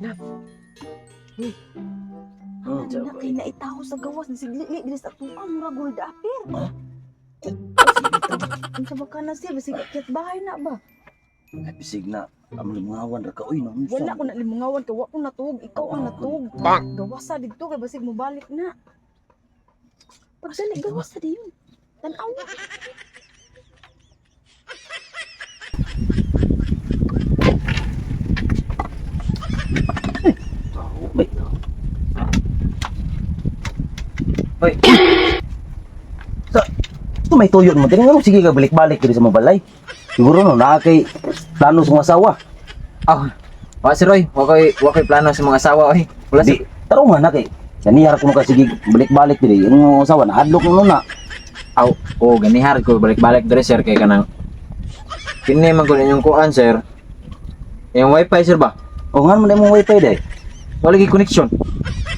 Lab. Uy. Ang na kay naitaho sa gawas na sigli dili sa tuwa mura gold apir. Ang sa baka na siya bisig ket bahay na ba? Ay, bisig na. Ang limangawan ra ka. Uy, no. Wala ko na limungawan kay wa ko natug, ikaw ang natug. Gawasa didto kay basig mo balik na. Pagdali gawasa diyon. Tan-aw. Bay. Sa may tuyo mo. Tingnan mo, sige ka balik-balik diri sa mabalay. Siguro no, nakakay plano sa mga asawa. Wa si Roy, wa koy plano sa mga asawa oy. Wala Di, si taro nga na kay. Ganihar ko ka sige balik-balik diri. Yung asawa na hadlok mo na. ganihar ko balik-balik dire sir kay kanang kini man kun inyong kuan sir. Yung wifi sir ba? O nga mo na imong wifi day. Wala gi connection.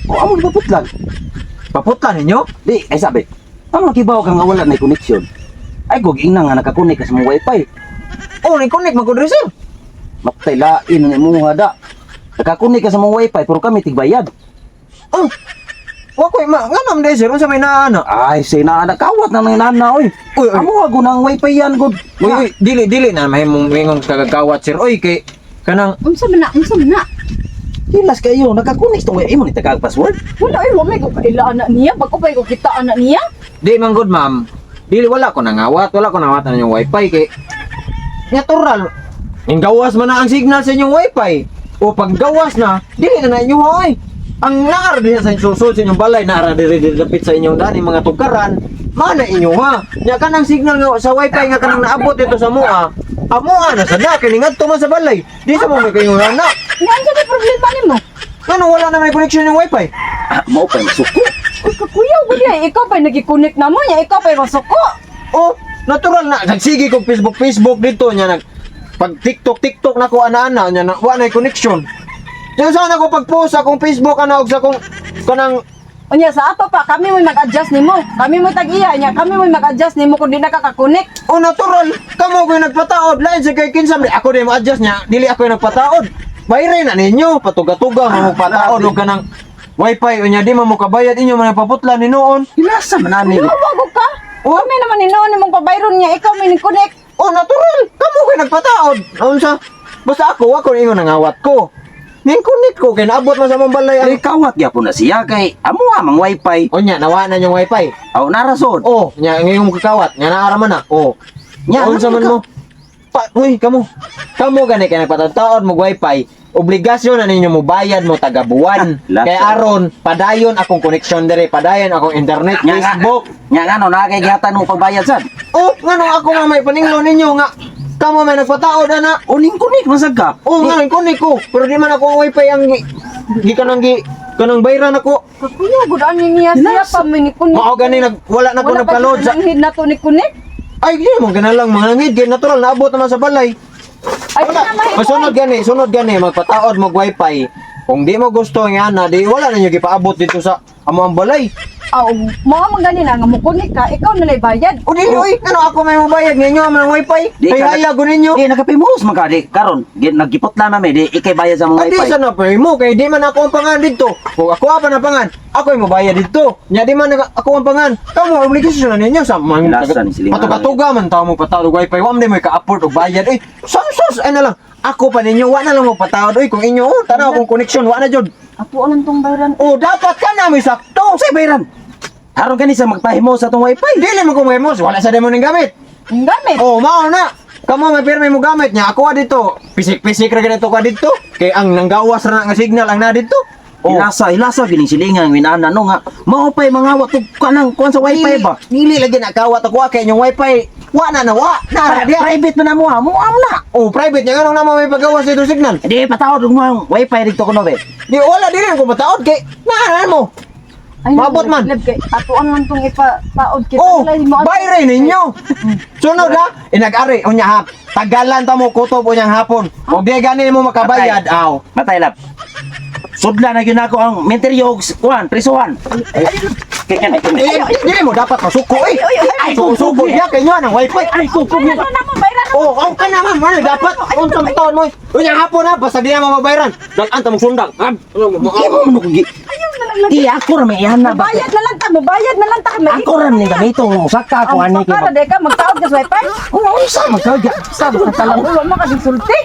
O amo gipaputlan. Paputlan ninyo? Di, ay sabi. Amo kibaw ka nga wala na connection. Ay gog ina nga nakakunik ka sa mong wifi. Ni connect man ko dire sir. Matay lain ni mo hada. Nakakunik ka sa mong wifi pero kami tigbayad. Wa koy nganam dire sir unsa may naana? Ay, say na nakawat na ng nana oy. Uy. Amo ago nang wifi yan gud. Uy, dili na mahimong mingong kagagawat sir. Oy kay kanang Unsa man na? Hilas kayo, nakakunik tong imo ni tagag password. Wala ay wa may ko kailaan na niya, bako pa ko kita anak niya. di man good ma'am. Dili wala ko nangawat na yung wifi kay natural. Ang gawas man na ang signal sa inyong wifi. O pag gawas na, dili na inyo hoy. Ang naara diha sa susod sa inyong balay, naara diri dapit sa inyong dani mga tugaran, mana inyo ha. Nya kanang signal nga sa wifi nga kanang naabot dito sa mua. Amoa na sada kini ngadto man sa balay. Di sa mo may kayo ana. Nga sa may problema nimo. Ano wala na may connection yung wifi? Mao pa masuko. Uy, kakuyaw ko diya, ikaw pa nag-connect na mo niya, ikaw pa masuko. Oh, natural na. Nagsige kong Facebook dito nya nag pag TikTok na ko ana-ana nya na wa na connection. Diyan sana ko pag-post akong Facebook ana og sa kong kanang Unya sa ato pa, kami mo mag-adjust nimo. Kami mo tag-iya niya, kami mo mag-adjust nimo kung di nakaka-connect. oh natural kamo ko yung nagpataod lain sa kay kinsa ako din ma-adjust nya dili ako yung nagpataod. Bayray na ninyo patuga-tuga mo pataod og kanang wifi unya di mo kabayad inyo man paputlan ni noon. Hilasa man ani. Wag ka. Kami naman ninoon nimong pabayron niya, ikaw may connect. Oh natural kamo ko yung nagpataod. Unsa? Basta ako ingon nangawat ko. Ning connect ko kay naabot man sa mong balay ang Ay kawat gyapon na siya kay amo amang wifi. Onya, nawa na yung wifi. Aw narason. Oh, nya ngayong kakawat, nya naara man na. Oh. Nya unsa man mo? Uy, kamo gani kay nagpataod mo wifi. Obligasyon na ninyo mo bayad mo taga buwan. Kay aron padayon akong connection dire, padayon akong internet, Facebook. Nya ngano na kay gihatan mo pagbayad sad. Oh, ngano ako nga may paninglo ninyo nga kamo may nagpataod ana. Uning kunik masagka. Oh, nga kunik ko. Pero di man ako ang wifi ang kanang bayran ako. Kakuyaw gud ani niya siya pa may connect. Mao gani wala na ko nagpa-load sa Hid na to ni connect. ay, di mo ganalang mga ngid, kay natural, naabot naman sa balay. Ay na Sunod gani, magpataod, mag-wifi. Kung di mo gusto nga na, di wala na nyo gipaabot dito sa among balay. Aw, mga gani na nga mo connect ka, ikaw na lay bayad. O di nyo, ano ako may mabayad, ngayon ang wifi. Di ka- Kaya ayago ninyo. Di nakapimos man ka di karon nagipot lang nami di ikay bayad sa mga Adi wifi. sa na pa mo, kay di man ako ang pangan dito. Kung ako apa na pangan, ako yung mabayad dito. Nya di man ako ang pangan. Kamu obligasyon na ninyo sa mga Lasan ni silingan. Patuga man tao mo pataod og wifi, wa man di mo ka-afford og bayad. Sus, ay na lang. Ako pa ninyo, wa na lang mo pataod. Kung inyo, tanaw kung connection, wa na jud. Ato lang tong bayran. Oh, dapat ka na may sakto. Say bayran. Aron kani sa magpahimo sa tong wifi. Dili mo kung mo, wala sa demo ning gamit. Ang gamit. Oh, mao na. Kamo may pirmi mo gamit niya. Ako dito. Pisik-pisik ra ganito ka dito. Kay ang nanggawas ra nga signal ang na dito. Oh, Ilasa gining silingan winana no nga mao pay mga watog kanang kuan sa wifi ba. Dili lagi nakawat ako kay yung wifi. Wa na. Na dia. Private man mo amo na. Oh, private niya anong naman may pagawas dito signal. Di patawad mo ang wifi dito kuno be. Di wala dili ko mataod kay na mo. Ay, Mabot man. Ato lang tong ipataod kita. Oh, Wala, mo- bayre ninyo. Sunod ha, inag-ari unya hap. Tagalan ta mo kutob unyang hapon. Og di gani mo makabayad, aw. Matay lab. Sudla na gyud ako ang menteryo kuan prisuhan. Dili mo dapat masuko eh. Ay, susubo niya kay nyo ng wifi. Ay kuko Bayran na mo, bayran Oh, ang ka naman, man, dapat unsa man taon mo. Unya hapon na basta di na mababayaran. Dagan ta mong sundang. Di mo mo kugi. Di ako ra may iyan na ba? Bayad na lang ta, bayad na lang ta. Ako ra ni gamito mo saka ako ani ko. Para de ka magtaod ka sa wifi. Unsa magkagya? Sa talang Wala mo ka disulti.